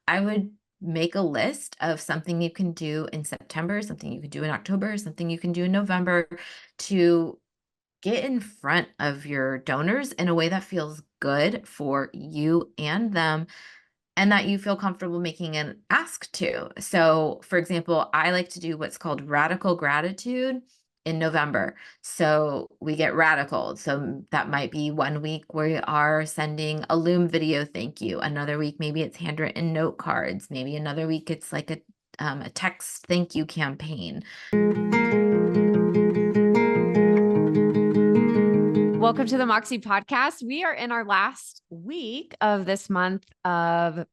I would make a list of something you can do in September, something you can do in October, something you can do in November to get in front of your donors in a way that feels good for you and them, and that you feel comfortable making an ask to. So, for example, I like to do what's called radical gratitude in November. So we get radical. So that might be one week we are sending a Loom video thank you. Another week, maybe it's handwritten note cards. Maybe another week it's like a text thank you campaign. Welcome to the Moxie podcast. We are in our last week of this month of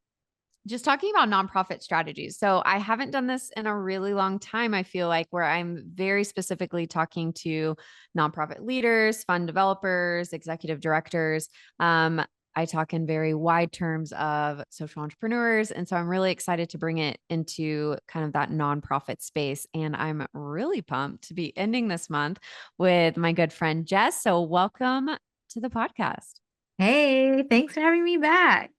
just talking about nonprofit strategies. So I haven't done this in a really long time, I feel like, where I'm very specifically talking to nonprofit leaders, fund developers, executive directors. I talk in very wide terms of social entrepreneurs. And so I'm really excited to bring it into kind of that nonprofit space. And I'm really pumped to be ending this month with my good friend, Jess. So welcome to the podcast. Hey, thanks for having me back.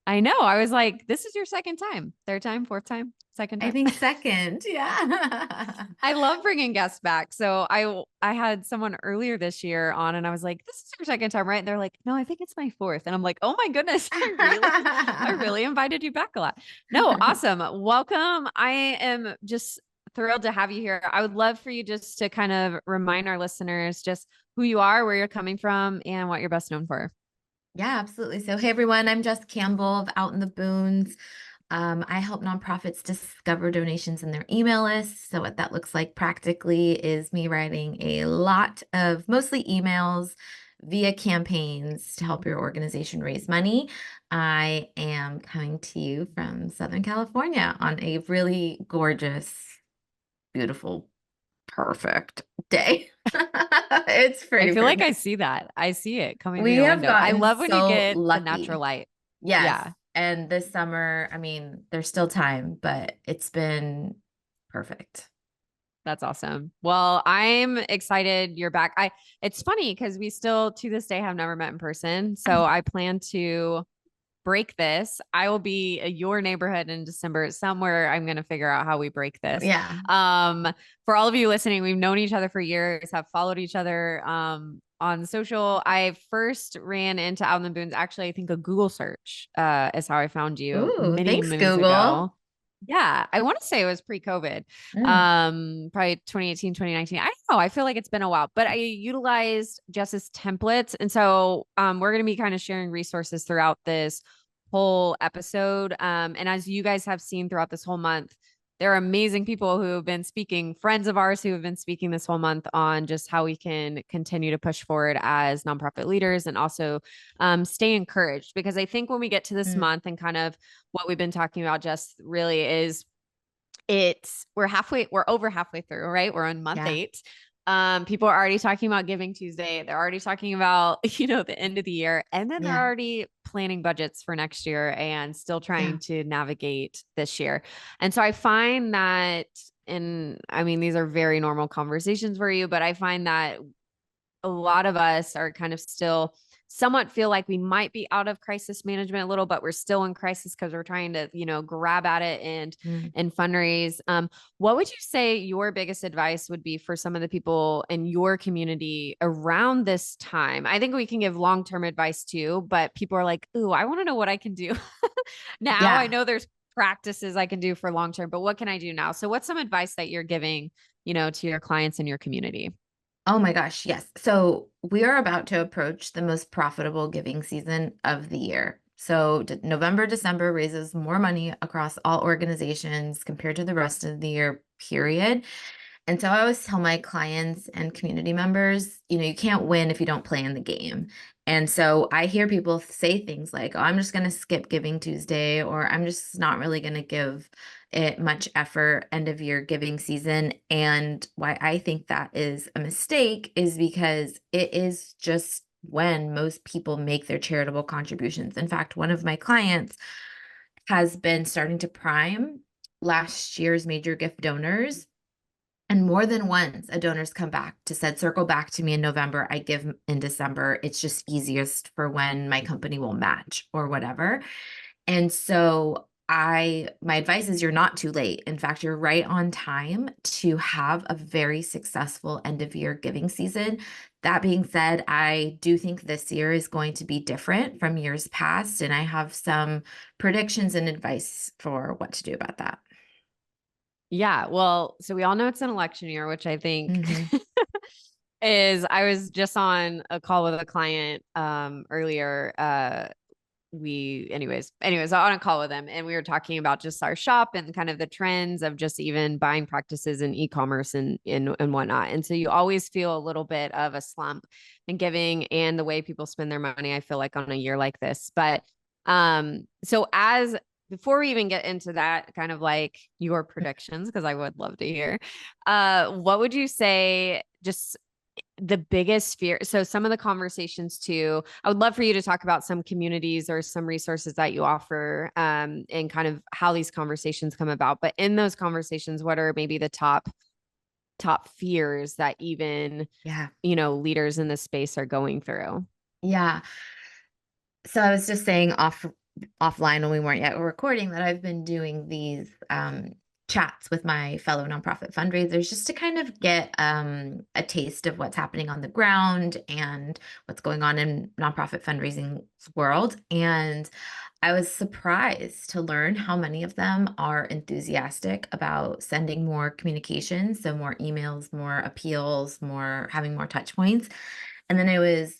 I know. I was like, this is your second time, third time, fourth time, second time. I think second. Yeah. I love bringing guests back. So I had someone earlier this year on and I was like, this is your second time, right? And they're like, no, I think it's my fourth. And I'm like, oh my goodness, I really invited you back a lot. No, awesome. Welcome. I am just thrilled to have you here. I would love for you just to kind of remind our listeners just who you are, where you're coming from, and what you're best known for. Yeah, absolutely. So, hey everyone, I'm Jess Campbell of Out in the Boons. I help nonprofits discover donations in their email lists. So what that looks like practically is me writing a lot of mostly emails via campaigns to help your organization raise money. I am coming to you from Southern California on a really gorgeous, beautiful, perfect day. It's pretty I feel like perfect. I see that. I see it coming through We your have window. I gotten love when you so get the natural lucky. light. Yes. Yeah, And this summer, I mean, there's still time, but it's been perfect. that's awesome. Well, I'm excited you're back. It's funny because we still to this day have never met in person. So I plan to break this. I will be at your neighborhood in December somewhere. I'm going to figure out how we break this. Yeah. For all of you listening, we've known each other for years, have followed each other on social. I first ran into Out in the Boons. Actually, I think a Google search is how I found you Ooh, many thanks, moons Google. ago. Yeah, I want to say it was pre-COVID. Mm. Probably 2018, 2019. I don't know. I feel like it's been a while, but I utilized Jess's templates. And so we're going to be kind of sharing resources throughout this whole episode. And as you guys have seen throughout this whole month, there are amazing people who have been speaking, friends of ours who have been speaking this whole month on just how we can continue to push forward as nonprofit leaders and also stay encouraged. Because I think when we get to this Mm. month and kind of what we've been talking about just really is we're over halfway through, right? We're on month Yeah. 8. People are already talking about Giving Tuesday. They're already talking about, the end of the year, and then they're Yeah. already planning budgets for next year and still trying Yeah. to navigate this year. And so I find that, and I mean, these are very normal conversations for you, but I find that a lot of us are kind of still somewhat feel like we might be out of crisis management a little, but we're still in crisis because we're trying to, grab at it Mm. and fundraise. What would you say your biggest advice would be for some of the people in your community around this time? I think we can give long-term advice too, but people are like, ooh, I want to know what I can do now. I Yeah. know there's practices I can do for long-term, but what can I do now? So what's some advice that you're giving, to your clients in your community? Oh my gosh, yes. So we are about to approach the most profitable giving season of the year. So November, December raises more money across all organizations compared to the rest of the year, period. And so I always tell my clients and community members, you can't win if you don't play in the game. And so I hear people say things like, oh, I'm just going to skip Giving Tuesday, or I'm just not really going to give it much effort end of year giving season. And why I think that is a mistake is because it is just when most people make their charitable contributions. In fact, one of my clients has been starting to prime last year's major gift donors, and more than once, a donor's come back to said, circle back to me in November. I give in December. It's just easiest for when my company will match or whatever. And so my advice is you're not too late. In fact, you're right on time to have a very successful end of year giving season. That being said, I do think this year is going to be different from years past, and I have some predictions and advice for what to do about that. Yeah. Well, so we all know it's an election year, which I think Hmm. is I was just on a call with a client earlier. Anyways, on a call with them and we were talking about just our shop and kind of the trends of just even buying practices in e-commerce and whatnot. And so you always feel a little bit of a slump in giving and the way people spend their money, I feel like on a year like this. But so as before we even get into that, kind of like your predictions, because I would love to hear, what would you say just the biggest fear? So some of the conversations too, I would love for you to talk about some communities or some resources that you offer, and kind of how these conversations come about. But in those conversations, what are maybe the top fears that even, Yeah. leaders in this space are going through? Yeah. So I was just saying offline when we weren't yet recording that I've been doing these chats with my fellow nonprofit fundraisers just to kind of get a taste of what's happening on the ground and what's going on in nonprofit fundraising world. And I was surprised to learn how many of them are enthusiastic about sending more communications, so more emails, more appeals, more having more touch points. And then I was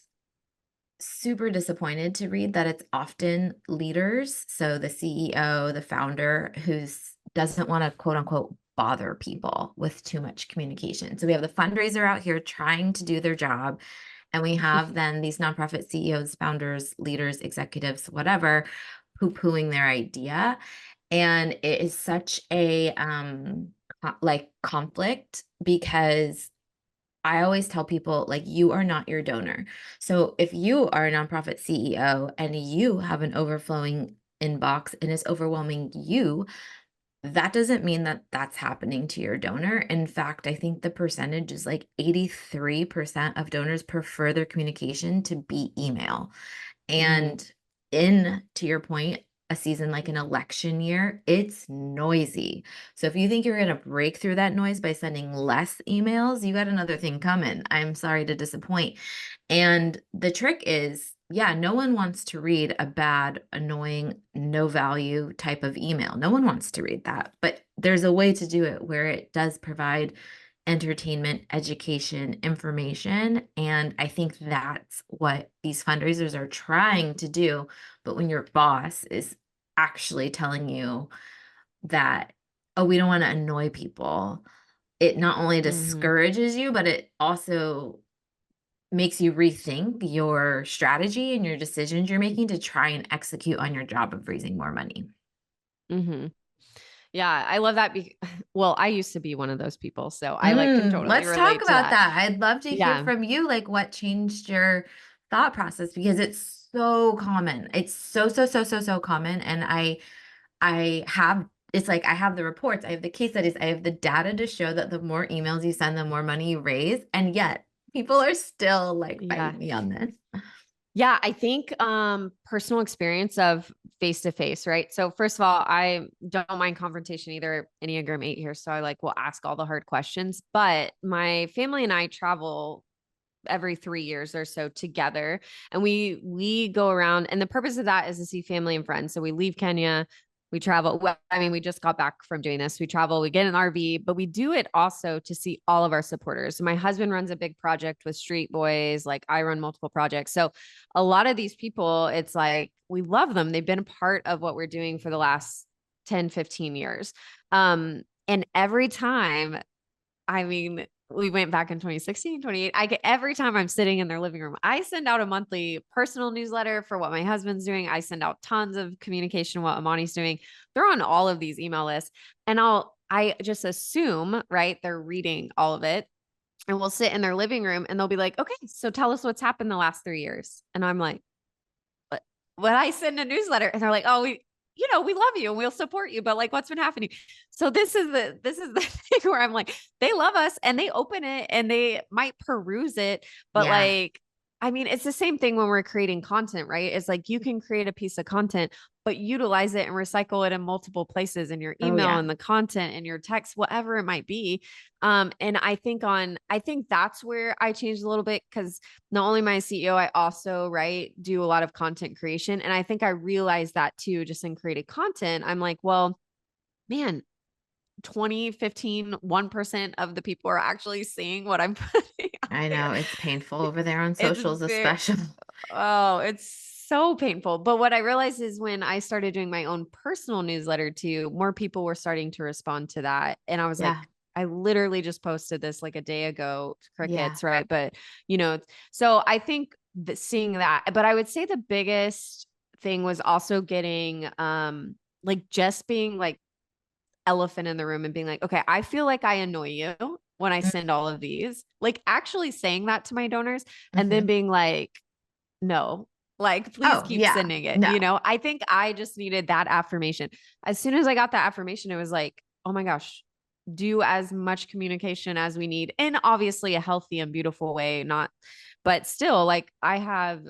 super disappointed to read that it's often leaders, so the CEO, the founder, who's doesn't want to quote unquote bother people with too much communication. So we have the fundraiser out here trying to do their job, and we have then these nonprofit CEOs, founders, leaders, executives, whatever, poo-pooing their idea. And it is such a like conflict because I always tell people, like, you are not your donor. So if you are a nonprofit CEO and you have an overflowing inbox and it's overwhelming you, that doesn't mean that that's happening to your donor. In fact, I think the percentage is like 83% of donors prefer their communication to be email. Mm-hmm. And in, to your point, a season like an election year, it's noisy. So if you think you're going to break through that noise by sending less emails, you got another thing coming. I'm sorry to disappoint. And the trick is, yeah, no one wants to read a bad, annoying, no value type of email. No one wants to read that. But there's a way to do it where it does provide entertainment, education, information. And I think that's what these fundraisers are trying to do. But when your boss is actually telling you that, oh, we don't want to annoy people, it not only Mm-hmm. discourages you, but it also makes you rethink your strategy and your decisions you're making to try and execute on your job of raising more money. Mm-hmm. Yeah, I love that. Well, I used to be one of those people, so I like can totally Let's talk relate to about that. that. I'd love to hear Yeah. from you, like what changed your thought process because it's so common. It's so common. And I have, it's like I have the reports, I have the case studies, I have the data to show that the more emails you send, the more money you raise. And yet people are still like Yeah. fighting me on this. Yeah, I think personal experience of face to face, right? So first of all, I don't mind confrontation either. Enneagram 8 here, so I like will ask all the hard questions, but my family and I travel every 3 years or so together, and we go around, and the purpose of that is to see family and friends. So we leave Kenya, we travel. Well, I mean, we just got back from doing this. We travel, we get an RV, but we do it also to see all of our supporters. So my husband runs a big project with Street Boys, like I run multiple projects. So a lot of these people, it's like we love them. They've been a part of what we're doing for the last 10, 15 years. And every time, I mean, we went back in 2016, 28. I get every time I'm sitting in their living room, I send out a monthly personal newsletter for what my husband's doing. I send out tons of communication, what Amani's doing. They're on all of these email lists. And I just assume, right, they're reading all of it. And we'll sit in their living room and they'll be like, okay, so tell us what's happened the last 3 years. And I'm like, but when I send a newsletter and they're like, oh, we love you and we'll support you, but like what's been happening? So this is the thing where I'm like, they love us and they open it and they might peruse it, but Yeah. like I mean, it's the same thing when we're creating content, right? It's like you can create a piece of content, but utilize it and recycle it in multiple places in your Oh email yeah. and the content and your text, whatever it might be. And I think that's where I changed a little bit because not only my CEO, I also, right, do a lot of content creation. And I think I realized that too, just in creating content. I'm like, well, man, 20, 15, 1% of the people are actually seeing what I'm putting out I there. know it's painful over there on It's socials, very, especially. oh, it's so painful. But what I realized is when I started doing my own personal newsletter too, more people were starting to respond to that. And I was like, Yeah. I literally just posted this like a day ago, Yeah. crickets, right? But, so I think that seeing that, but I would say the biggest thing was also getting, like just being like elephant in the room and being like, okay, I feel like I annoy you when I send all of these, like actually saying that to my donors and then Mm-hmm. being like, no, like, please Oh keep yeah. sending it. No. I think I just needed that affirmation. As soon as I got that affirmation, it was like, oh my gosh, do as much communication as we need in obviously a healthy and beautiful way, not, but still, like, I have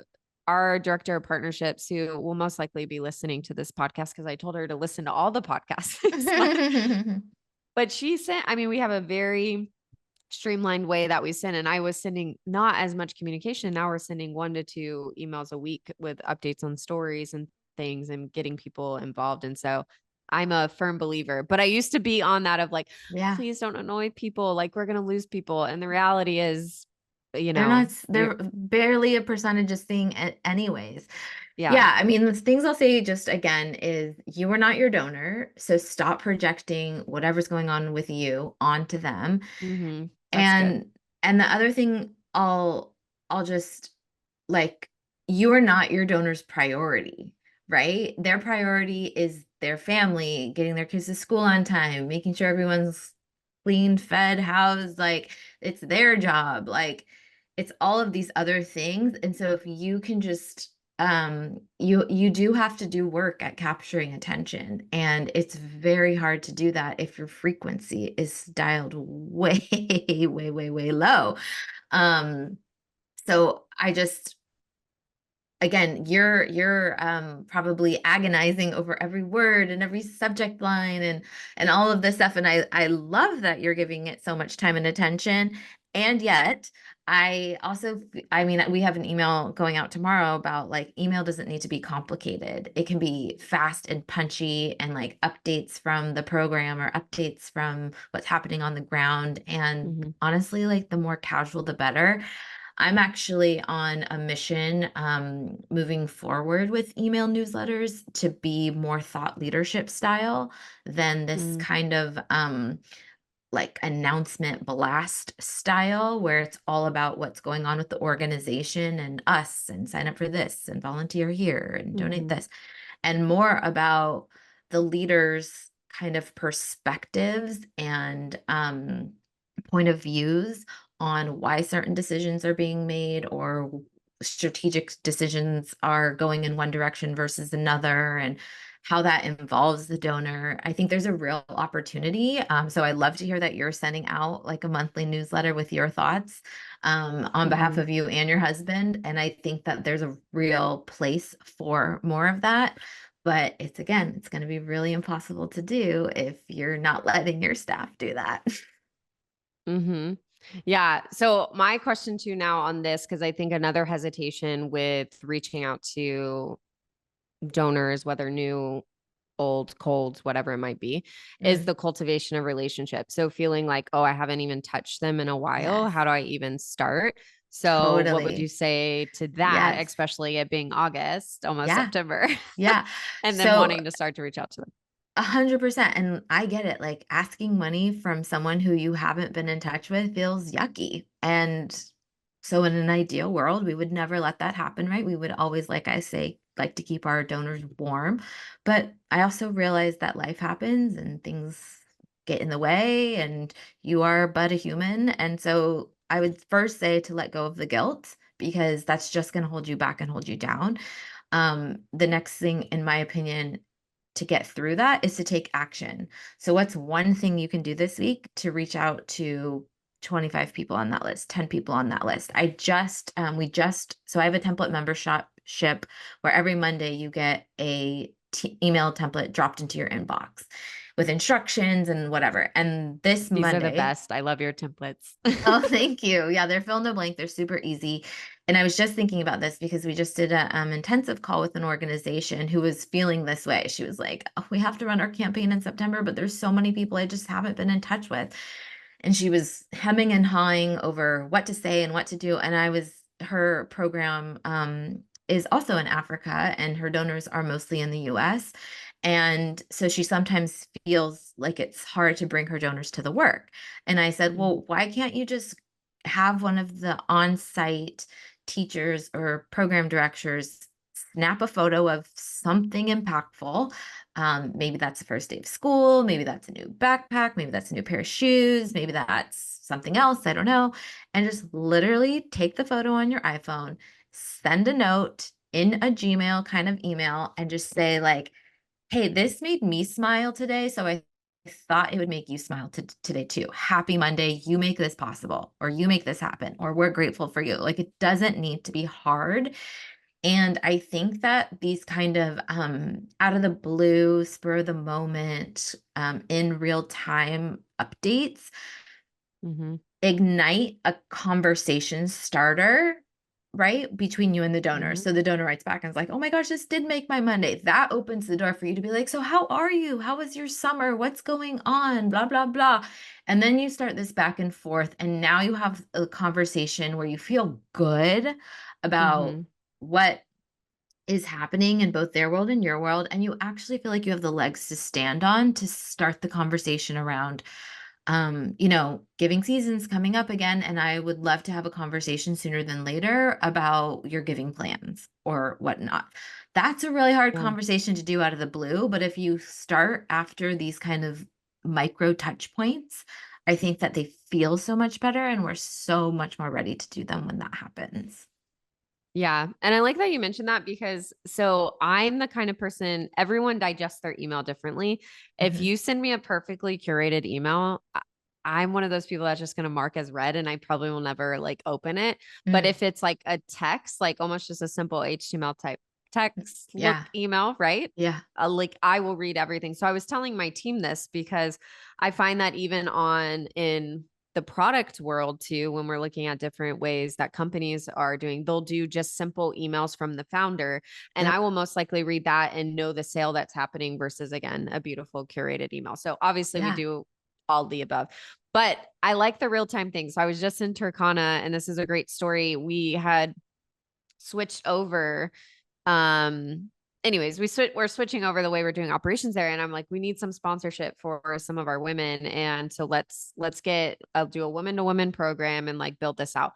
our director of partnerships who will most likely be listening to this podcast because I told her to listen to all the podcasts this month. But she sent, I mean, we have a very streamlined way that we send. And I was sending not as much communication. Now we're sending 1 to 2 emails a week with updates on stories and things and getting people involved. And so I'm a firm believer, but I used to be on that of like, Yeah. please don't annoy people. Like we're going to lose people. And the reality is, They're not, you're, they're barely a percentage of seeing it anyways. yeah. Yeah, I mean, the things I'll say just again is you are not your donor, so stop projecting whatever's going on with you onto them. That's good. And and the other thing I'll just like you are not your donor's priority, right? Their priority is their family, getting their kids to school on time, making sure everyone's clean, fed, housed, like it's their job. Like it's all of these other things. And so if you can just you do have to do work at capturing attention, and it's very hard to do that if your frequency is dialed way way low. um so I just again, you're probably agonizing over every word and every subject line and all of this stuff, and I love that you're giving it so much time and attention. And yet I mean, we have an email going out tomorrow about like email doesn't need to be complicated. It can be fast and punchy and like updates from the program or updates from what's happening on the ground, and Mm-hmm. honestly, like the more casual the better. I'm actually on a mission moving forward with email newsletters to be more thought leadership style than this Mm-hmm. kind of like announcement blast style where it's all about what's going on with the organization and us and sign up for this and volunteer here and donate Mm-hmm. this, and more about the leaders' kind of perspectives and point of views on why certain decisions are being made or strategic decisions are going in one direction versus another, and how that involves the donor. I think there's a real opportunity. So I'd love to hear that you're sending out like a monthly newsletter with your thoughts on behalf Mm-hmm. of you and your husband. And I think that there's a real place for more of that. But it's again, it's going to be really impossible to do if you're not letting your staff do that. Mm-hmm. Yeah. So my question to you now on this, because I think another hesitation with reaching out to donors, whether new, old, cold, whatever it might be, is Mm, the cultivation of relationships. So feeling like, oh, I haven't even touched them in a while. yes, How do I even start? So what would you totally. say to that, Yes. especially it being August, almost Yeah. September, Yeah. and then So wanting to start to reach out to them? 100%. And I get it. Like asking money from someone who you haven't been in touch with feels yucky. And so in an ideal world, we would never let that happen, right? We would always, like I say, like to keep our donors warm. But I also realize that life happens and things get in the way, and you are but a human. And so I would first say to let go of the guilt, because that's just going to hold you back and hold you down. The next thing, in my opinion, to get through that is to take action. So, what's one thing you can do this week to reach out to 25 people on that list, 10 people on that list. So I have a template membership where every Monday you get a email template dropped into your inbox with instructions and whatever. And this These are the Monday, best. I love your templates. oh, thank you. Yeah, they're fill in the blank. They're super easy. And I was just thinking about this because we just did a intensive call with an organization who was feeling this way. She was like, oh, we have to run our campaign in September, but there's so many people I just haven't been in touch with. And she was hemming and hawing over what to say and what to do. And her program is also in Africa, and her donors are mostly in the US. And so she sometimes feels like it's hard to bring her donors to the work. And I said, Mhm. well, why can't you just have one of the on-site teachers or program directors snap a photo of something impactful? Maybe that's the first day of school. Maybe that's a new backpack. Maybe that's a new pair of shoes. Maybe that's something else. I don't know. And just literally take the photo on your iPhone, send a note in a Gmail kind of email, and just say, like, hey, this made me smile today. So I thought it would make you smile today too. Happy Monday. You make this possible, or you make this happen, or we're grateful for you. Like, it doesn't need to be hard. And I think that these kind of out of the blue, spur of the moment, in real time updates Mhm. ignite a conversation starter, right, between you and the donor. Mhm. So the donor writes back and is like, oh my gosh, this did make my Monday. That opens the door for you to be like, so how are you? How was your summer? What's going on? Blah, blah, blah. And then you start this back and forth. And now you have a conversation where you feel good about Mhm. what is happening in both their world and your world, and you actually feel like you have the legs to stand on to start the conversation around giving seasons coming up again, and I would love to have a conversation sooner than later about your giving plans or whatnot. That's a really hard Yeah. conversation to do out of the blue, but if you start after these kind of micro touch points, I think that they feel so much better, and we're so much more ready to do them when that happens. Yeah. And I like that you mentioned that because so I'm the kind of person, everyone digests their email differently. If Mhm. you send me a perfectly curated email, I'm one of those people that's just going to mark as read and I probably will never like open it. But Mm. if it's like a text, like almost just a simple HTML type text look Yeah. email, right? Yeah. Like I will read everything. So I was telling my team this because I find that even on in the product world too, when we're looking at different ways that companies are doing, they'll do just simple emails from the founder. And I Yep. will most likely read that and know the sale that's happening versus, again, a beautiful curated email. So obviously we Yeah. do all the above. But I like the real time thing. So I was just in Turkana, and this is a great story. We had switched over anyways, we're switching over the way we're doing operations there, and I'm like, we need some sponsorship for some of our women, and so I'll do a woman to woman program and like build this out.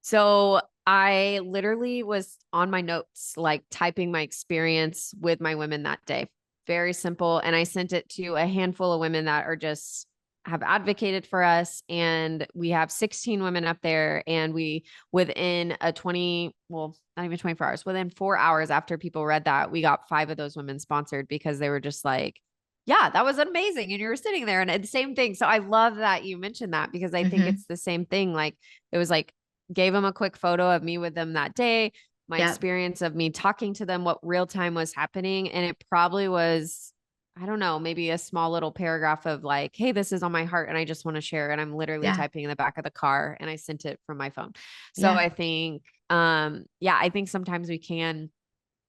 So I literally was on my notes, like typing my experience with my women that day. Very simple. And I sent it to a handful of women that are just have advocated for us. And we have 16 women up there. And we, within a 20, well, not even 24 hours, within 4 hours after people read that, we got 5 of those women sponsored because they were just like, yeah, that was amazing. And you were sitting there and the same thing. So I love that you mentioned that because I think Mhm. it's the same thing. Like it was like, gave them a quick photo of me with them that day, my Yep. experience of me talking to them, what real time was happening. And it probably was, I don't know, maybe a small little paragraph of like, hey, this is on my heart and I just want to share. And I'm literally Yeah. typing in the back of the car and I sent it from my phone. So Yeah. I think, yeah, I think sometimes we can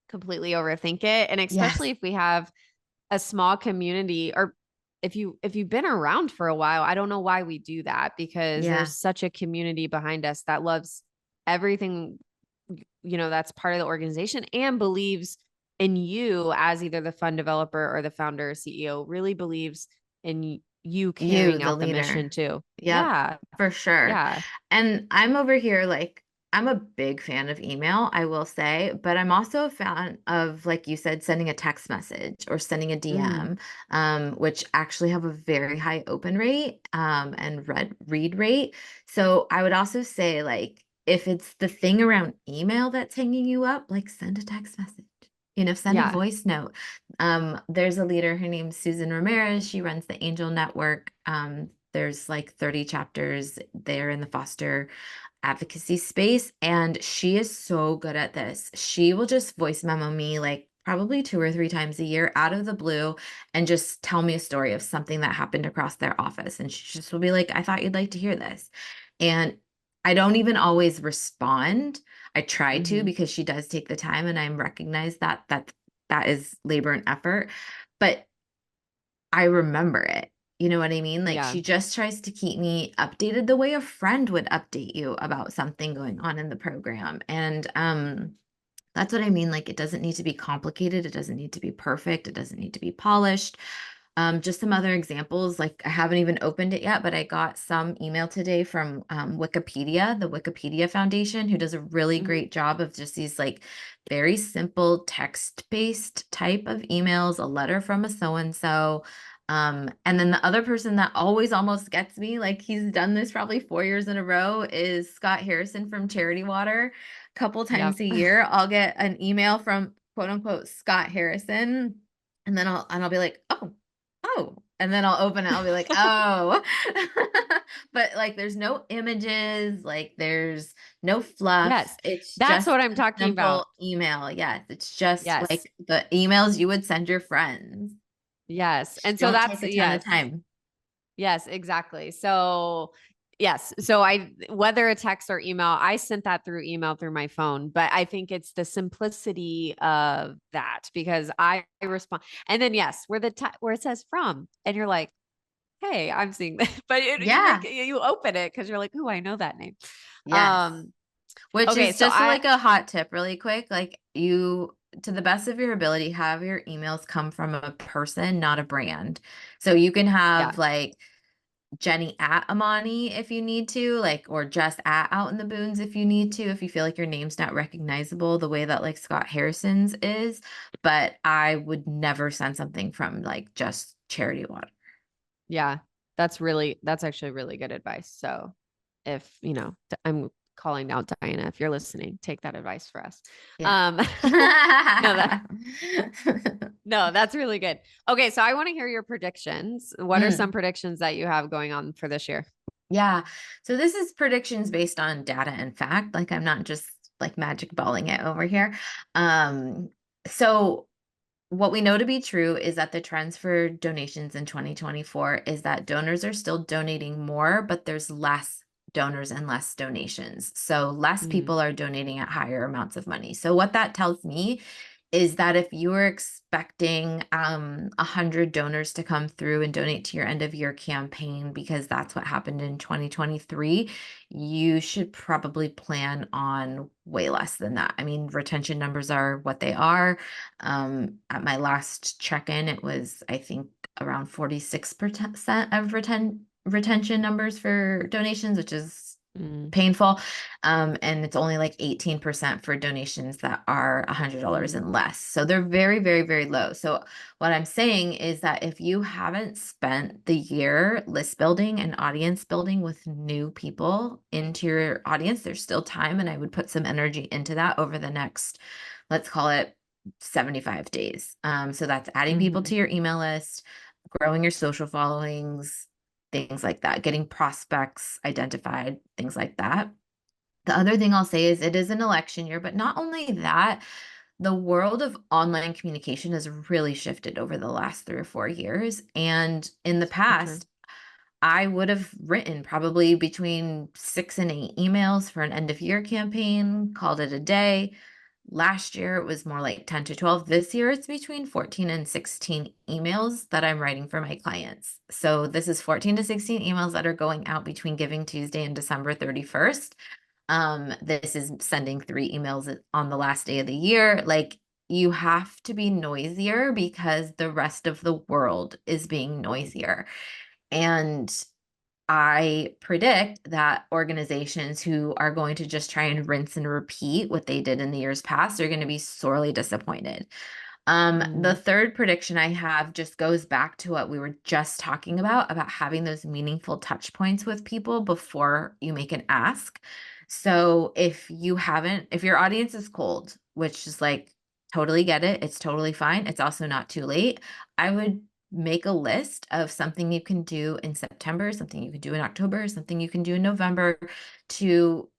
completely overthink it. And especially Yes. if we have a small community or if you've been around for a while, I don't know why we do that because there's Yeah. such a community behind us that loves everything that's part of the organization and believes in you as either the fund developer or the founder or CEO really believes in you You, carrying the out the leader. mission too. Yep, Yeah. for sure. Yeah. And I'm over here, like, I'm a big fan of email, I will say, but I'm also a fan of, like you said, sending a text message or sending a Mm, DM, which actually have a very high open rate, and read rate. So I would also say, like, if it's the thing around email that's hanging you up, like, send a text message. Send a yeah. voice note. There's a leader, her name's Susan Ramirez. She runs the Angel Network. There's like 30 chapters there in the foster advocacy space. And she is so good at this. She will just voice memo me like probably 2 or 3 times a year out of the blue and just tell me a story of something that happened across their office. And she just will be like, I thought you'd like to hear this. And I don't even always respond. I try to Mm-hmm. because she does take the time and I recognize that is labor and effort. But I remember it. You know what I mean? Like Yeah. she just tries to keep me updated the way a friend would update you about something going on in the program. And that's what I mean. Like it doesn't need to be complicated. It doesn't need to be perfect. It doesn't need to be polished. Just some other examples, like I haven't even opened it yet, but I got some email today from Wikipedia, the Wikipedia Foundation, who does a really Mm-hmm. great job of just these like very simple text-based type of emails, a letter from a so-and-so. And then the other person that always almost gets me, like he's done this probably 4 years in a row, is Scott Harrison from Charity Water. A couple times Yep. a year, I'll get an email from quote unquote Scott Harrison, and then I'll be like, oh, and then I'll open it. I'll be like, oh, but like, there's no images, like there's no fluff. Yes. It's That's just what I'm a talking about. simple email. Yes, it's just Yes. like the emails you would send your friends. Yes. And so Don't that's, take a ton of yes. time. Yes, exactly. So, yes. So whether a text or email, I sent that through email through my phone, but I think it's the simplicity of that because I respond. And then, yes, where it says from, and you're like, hey, I'm seeing that, but Yeah. you open it because you're like, oh, I know that name. Yes. Um, Which okay. is So just like a hot tip, really quick. Like you, to the best of your ability, have your emails come from a person, not a brand. So you can yeah, have like Jenny at Amani if you need to, like, or Jess at Out in the Boons if you need to, if you feel like your name's not recognizable the way that like Scott Harrison's is. But I would never send something from like just Charity Water. yeah, that's actually really good advice. So if, I'm calling out Diana, if you're listening, take that advice for us. Yeah. Um, no, no, that's really good. Okay. So I want to hear your predictions. What are some Mm. predictions that you have going on for this year? Yeah. So this is predictions based on data and fact. Like I'm not just like magic balling it over here. Um, so what we know to be true is that the trends for donations in 2024 is that donors are still donating more, but there's less donors and less donations. So less Mm, people are donating at higher amounts of money. So what that tells me is that if you were expecting 100 donors to come through and donate to your end of year campaign, because that's what happened in 2023, you should probably plan on way less than that. I mean, retention numbers are what they are. At my last check-in, it was, I think, around 46% of retention numbers for donations, which is mm, painful. And it's only like 18% for donations that are $100 mm, and less. So they're very, very, very low. So what I'm saying is that if you haven't spent the year list building and audience building with new people into your audience, there's still time. And I would put some energy into that over the next, let's call it 75 days. So that's adding people mhm, to your email list, growing your social followings, things like that, getting prospects identified, things like that. The other thing I'll say is it is an election year, but not only that, the world of online communication has really shifted over the last 3 or 4 years. And in the so true. past, I would have written probably between 6 and 8 emails for an end of year campaign, called it a day. Last year, it was more like 10 to 12. This year, it's between 14 and 16 emails that I'm writing for my clients. So this is 14 to 16 emails that are going out between Giving Tuesday and December 31st. This is sending 3 emails on the last day of the year. Like you have to be noisier because the rest of the world is being noisier. And I predict that organizations who are going to just try and rinse and repeat what they did in the years past are going to be sorely disappointed. The Mm, third prediction I have just goes back to what we were just talking about having those meaningful touch points with people before you make an ask. So if your audience is cold, which is like totally get it, it's totally fine. It's also not too late. I would make a list of something you can do in September, something you can do in October, something you can do in November to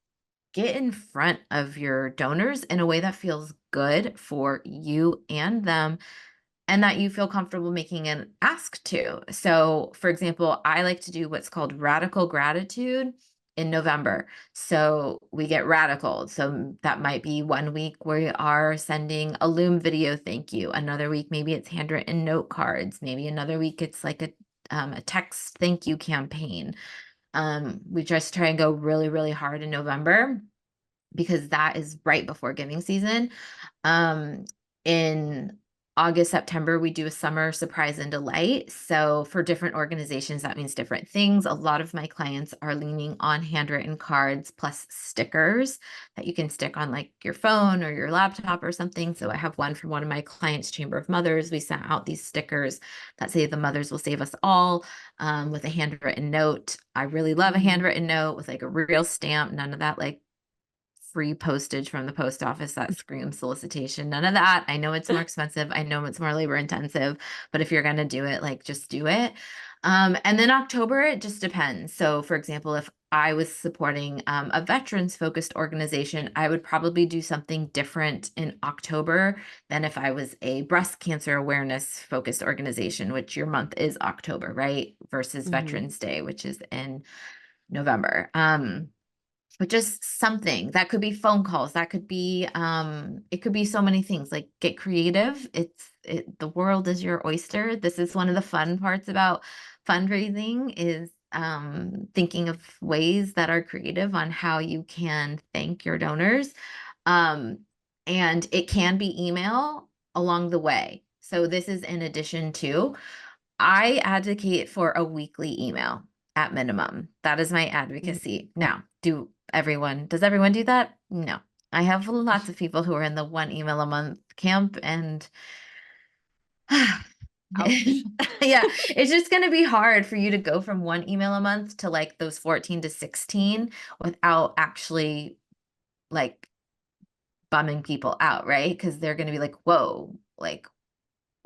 get in front of your donors in a way that feels good for you and them, and that you feel comfortable making an ask to. So, for example, I like to do what's called radical gratitude in November. So we get radical. So that might be one week we are sending a Loom video thank you. Another week, maybe it's handwritten note cards. Maybe another week it's like a text thank you campaign. We just try and go really, really hard in November because that is right before giving season. In August, September, we do a summer surprise and delight. So for different organizations, that means different things. A lot of my clients are leaning on handwritten cards plus stickers that you can stick on like your phone or your laptop or something. So I have one from one of my clients, Chamber of Mothers. We sent out these stickers that say the mothers will save us all, with a handwritten note. I really love a handwritten note with like a real stamp, none of that like free postage from the post office that screams solicitation. None of that. I know it's more expensive. I know it's more labor intensive, but if you're going to do it, like just do it. And then October, it just depends. So for example, if I was supporting a veterans focused organization, I would probably do something different in October than if I was a breast cancer awareness focused organization, which your month is October, right? Versus Mhm. Veterans Day, which is in November. But just something that could be phone calls, that could be it could be so many things. Like get creative. The world is your oyster. This is one of the fun parts about fundraising is thinking of ways that are creative on how you can thank your donors. um and it can be email along the way. So this is in addition to, I advocate for a weekly email at minimum. That is my Mhm. advocacy. Now, does everyone do that? No. I have lots of people who are in the one email a month camp, and Ouch. yeah, it's just going to be hard for you to go from one email a month to like those 14 to 16 without actually like bumming people out, right? Because they're going to be like, whoa, like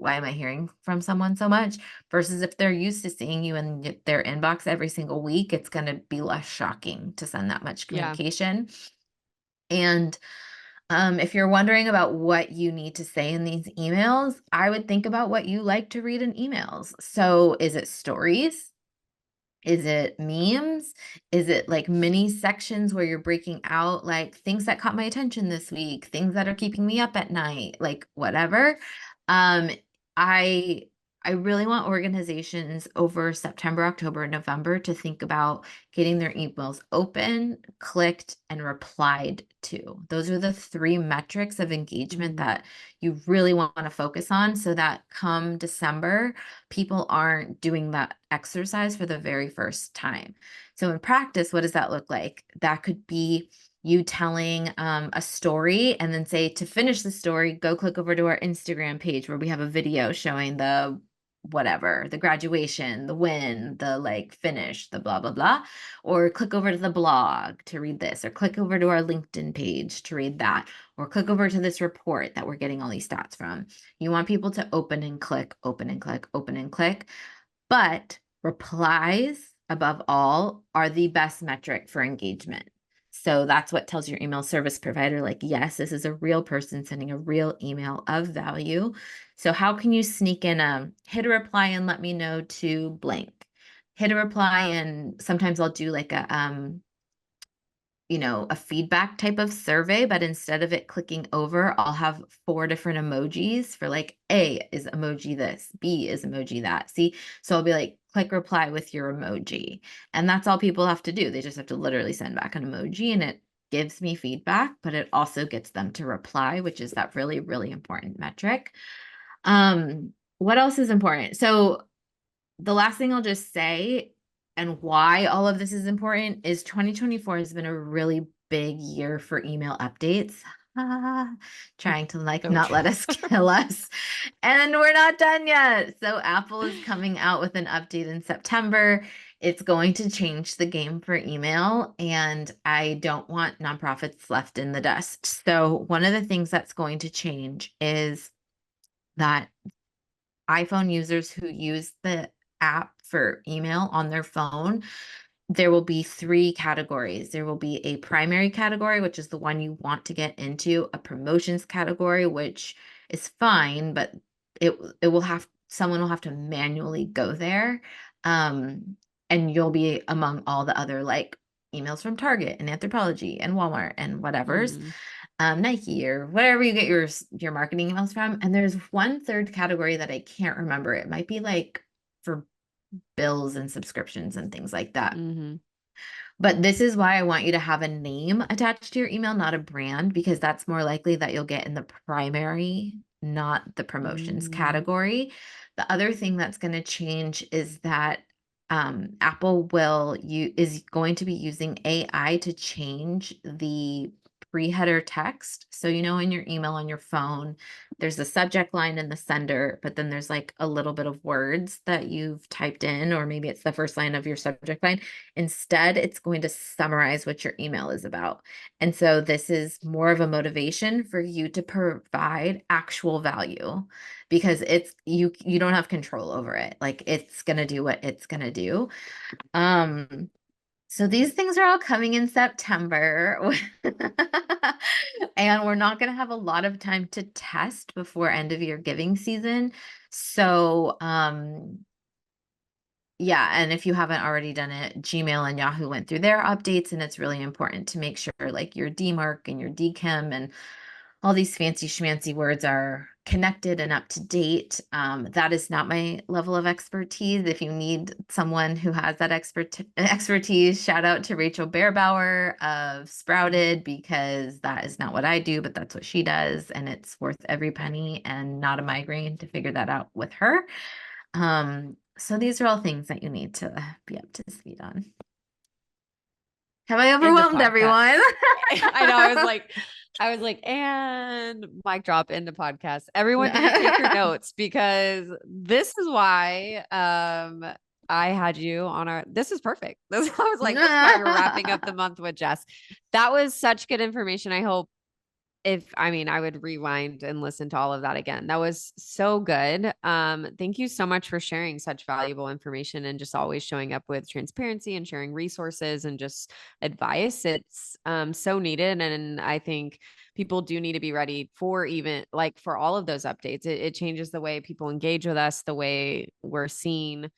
why am I hearing from someone so much? Versus if they're used to seeing you in their inbox every single week, it's going to be less shocking to send that much Yeah. communication. And if you're wondering about what you need to say in these emails, I would think about what you like to read in emails. So is it stories? Is it memes? Is it like mini sections where you're breaking out like things that caught my attention this week, things that are keeping me up at night, like whatever? Um, I I really want organizations over September, October, and November to think about getting their emails open, clicked, and replied to. Those are the three metrics of engagement Mhm. that you really want to focus on so that come December, people aren't doing that exercise for the very first time. So in practice, what does that look like? That could be you telling a story and then say to finish the story, go click over to our Instagram page where we have a video showing the whatever, the graduation, the win, the like finish, the blah, blah, blah. Or click over to the blog to read this, or click over to our LinkedIn page to read that, or click over to this report that we're getting all these stats from. You want people to open and click, open and click, open and click. But replies, above all, are the best metric for engagement. So that's what tells your email service provider, like, yes, this is a real person sending a real email of value. So how can you sneak in a hit a reply and let me know to blank? Hit a reply, and sometimes I'll do like a feedback type of survey, but instead of it clicking over, I'll have 4 different emojis for like A is emoji this, B is emoji that. See, so I'll be like, click reply with your emoji. And that's all people have to do. They just have to literally send back an emoji, and it gives me feedback, but it also gets them to reply, which is that really, really important metric. What else is important? So the last thing I'll just say, and why all of this is important, is 2024 has been a really big year for email updates. Ah, trying to like So not true. let us kill us. And we're not done yet. So Apple is coming out with an update in September. It's going to change the game for email, and I don't want nonprofits left in the dust. So one of the things that's going to change is that iPhone users who use the app for email on their phone, there will be three categories. There will be a primary category, which is the one you want to get into, a promotions category, which is fine, but it will have someone will have to manually go there. Um, and you'll be among all the other like emails from Target and Anthropologie and Walmart and whatever's, Mm, Nike or whatever you get your marketing emails from. And there's one third category that I can't remember. It might be like for bills and subscriptions and things like that. mm-hmm, But this is why I want you to have a name attached to your email, not a brand, because that's more likely that you'll get in the primary, not the promotions mm, category. The other thing that's going to change is that Apple is going to be using AI to change the pre-header text. So in your email on your phone, there's the subject line and the sender, but then there's like a little bit of words that you've typed in, or maybe it's the first line of your subject line. Instead, it's going to summarize what your email is about. And so this is more of a motivation for you to provide actual value, because you don't have control over it. Like it's going to do what it's going to do. Um so these things are all coming in September. And we're not going to have a lot of time to test before end of year giving season. So, yeah, and if you haven't already done it, Gmail and Yahoo went through their updates, and it's really important to make sure like your DMARC and your DKIM and all these fancy schmancy words are connected and up to date. That is not my level of expertise. If you need someone who has that expertise, shout out to Rachel Beerbauer of Sprouted, because that is not what I do, but that's what she does, and it's worth every penny and not a migraine to figure that out with her. So these are all things that you need to be up to speed on. Have I in the overwhelmed podcast. everyone? I know. I was like, and mic drop into podcast. Everyone need to take your notes, because this is why I had you on this is perfect. I was like, this is why we're wrapping up the month with Jess. That was such good information. I hope I would rewind and listen to all of that again. That was so good. Thank you so much for sharing such valuable information and just always showing up with transparency and sharing resources and just advice. It's so needed. And I think people do need to be ready for even like for all of those updates. It changes the way people engage with us, the way we're seen.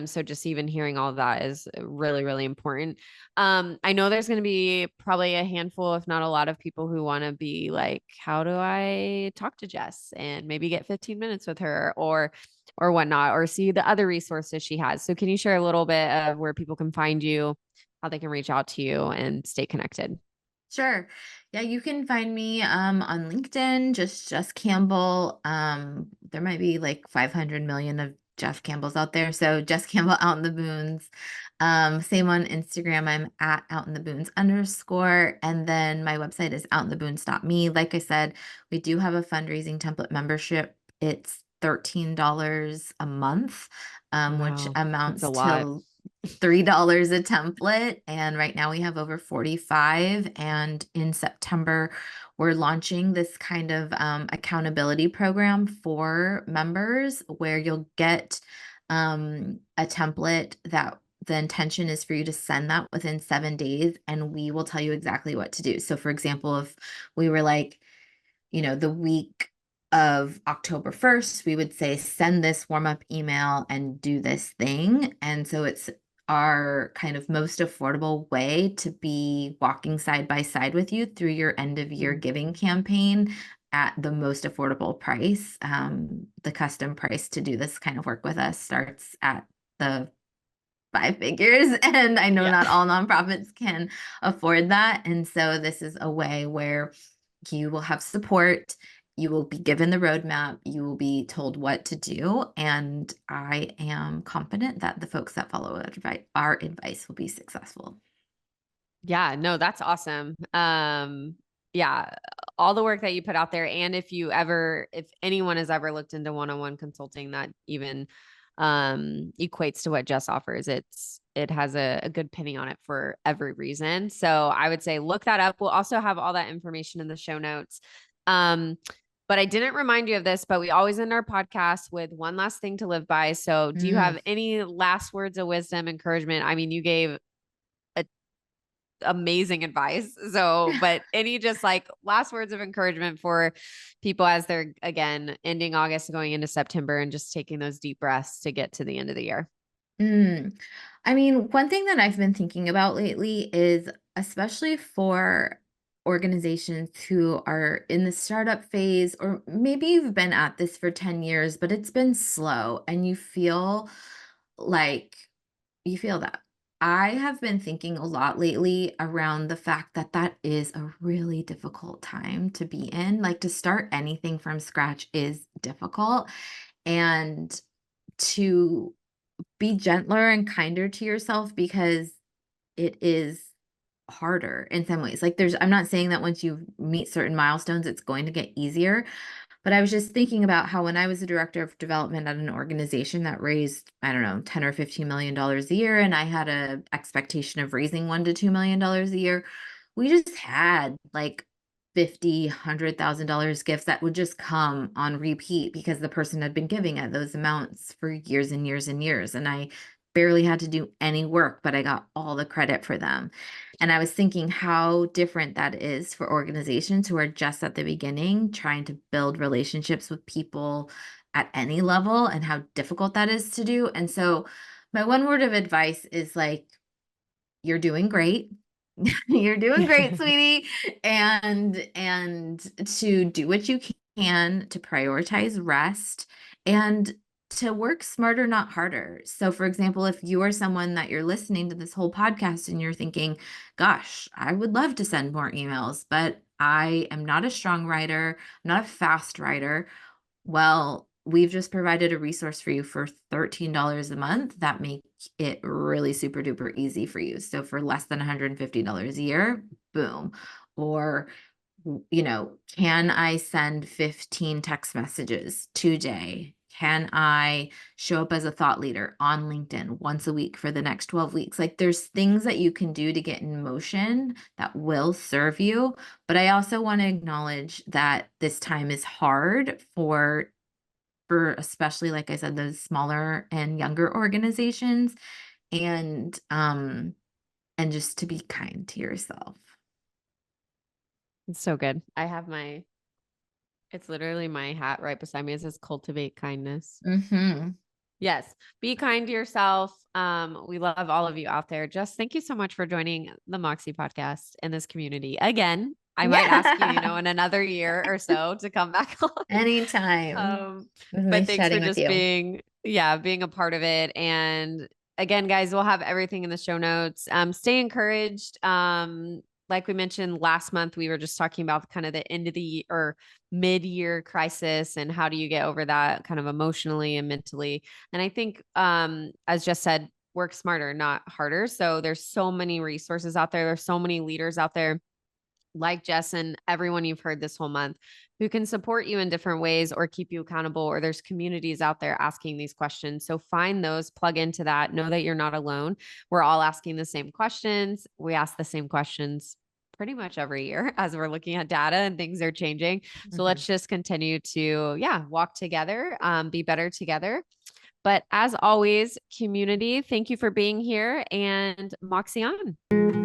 So just even hearing all of that is really, really important. I know there's going to be probably a handful, if not a lot of people who want to be like, how do I talk to Jess and maybe get 15 minutes with her or whatnot, or see the other resources she has. So can you share a little bit of where people can find you, how they can reach out to you and stay connected? Sure. Yeah, you can find me on LinkedIn, just Jess Campbell. There might be like 500 million of Jeff Campbells out there. So Jess Campbell out in the Boons. Same on Instagram. I'm at out in the Boons _. And then my website is outintheboons.me. Like I said, we do have a fundraising template membership. It's $13 a month, which Wow. That's a amounts lot. to $3 a template. And right now we have over 45. And in September, we're launching this kind of accountability program for members where you'll get a template that the intention is for you to send that within 7 days, and we will tell you exactly what to do. So, for example, if we were like, the week of October 1st, we would say, send this warm up email and do this thing. And so it's our kind of most affordable way to be walking side by side with you through your end of year Mm. giving campaign at the most affordable price. The custom price to do this kind of work with us starts at the 5 figures. And I know Yeah. not all nonprofits can afford that. And so this is a way where you will have support. You will be given the roadmap. You will be told what to do. And I am confident that the folks that follow our advice will be successful. Yeah, no, that's awesome. Yeah, all the work that you put out there. And if anyone has ever looked into one-on-one consulting that even equates to what Jess offers, it has a good penny on it for every reason. So I would say look that up. We'll also have all that information in the show notes. Um, But I didn't remind you of this, but we always end our podcast with one last thing to live by. So do you Mm. have any last words of wisdom, encouragement? I mean, you gave amazing advice. So, but any just like last words of encouragement for people as they're again ending August, going into September, and just taking those deep breaths to get to the end of the year? Mm. I mean, one thing that I've been thinking about lately is, especially for organizations who are in the startup phase, or maybe you've been at this for 10 years, but it's been slow and like you feel that. I have been thinking a lot lately around the fact that that is a really difficult time to be in. Like, to start anything from scratch is difficult. And to be gentler and kinder to yourself, because it is harder in some ways. Like, I'm not saying that once you meet certain milestones, it's going to get easier, but I was just thinking about how when I was a director of development at an organization that raised, I don't know, 10 or $15 million a year, and I had a expectation of raising $1 to $2 million a year, we just had like 50, $100,000 gifts that would just come on repeat because the person had been giving at those amounts for years and years and years. And I barely had to do any work, but I got all the credit for them. And I was thinking how different that is for organizations who are just at the beginning, trying to build relationships with people at any level, and how difficult that is to do. And so my one word of advice is like, you're doing great. You're doing great, sweetie. And to do what you can to prioritize rest, and to work smarter, not harder. So for example, if you are someone that you're listening to this whole podcast and you're thinking, gosh, I would love to send more emails, but I am not a strong writer, I'm not a fast writer. Well, we've just provided a resource for you for $13 a month that make it really super duper easy for you. So for less than $150 a year, boom. Or, can I send 15 text messages today? Can I show up as a thought leader on LinkedIn once a week for the next 12 weeks? Like, there's things that you can do to get in motion that will serve you. But I also want to acknowledge that this time is hard for especially, like I said, those smaller and younger organizations, and just to be kind to yourself. It's so good. It's literally my hat right beside me. It says cultivate kindness. Mm-hmm. Yes. Be kind to yourself. We love all of you out there. Just thank you so much for joining the Moxie podcast and this community. Again, I might ask you, Yeah. in another year or so to come back on. Anytime. Um, It was but nice thanks for chatting with just you. being a part of it. And again, guys, we'll have everything in the show notes. Stay encouraged. Like we mentioned last month, we were just talking about kind of the end of the year or mid-year crisis and how do you get over that kind of emotionally and mentally. And I think, as Jess said, work smarter, not harder. So there's so many resources out there. There's so many leaders out there like Jess and everyone you've heard this whole month who can support you in different ways or keep you accountable, or there's communities out there asking these questions. So find those, plug into that, know that you're not alone. We're all asking the same questions. We ask the same questions pretty much every year as we're looking at data and things are changing. So Mhm. let's just continue to, walk together, be better together. But as always, community, thank you for being here, and Moxie on.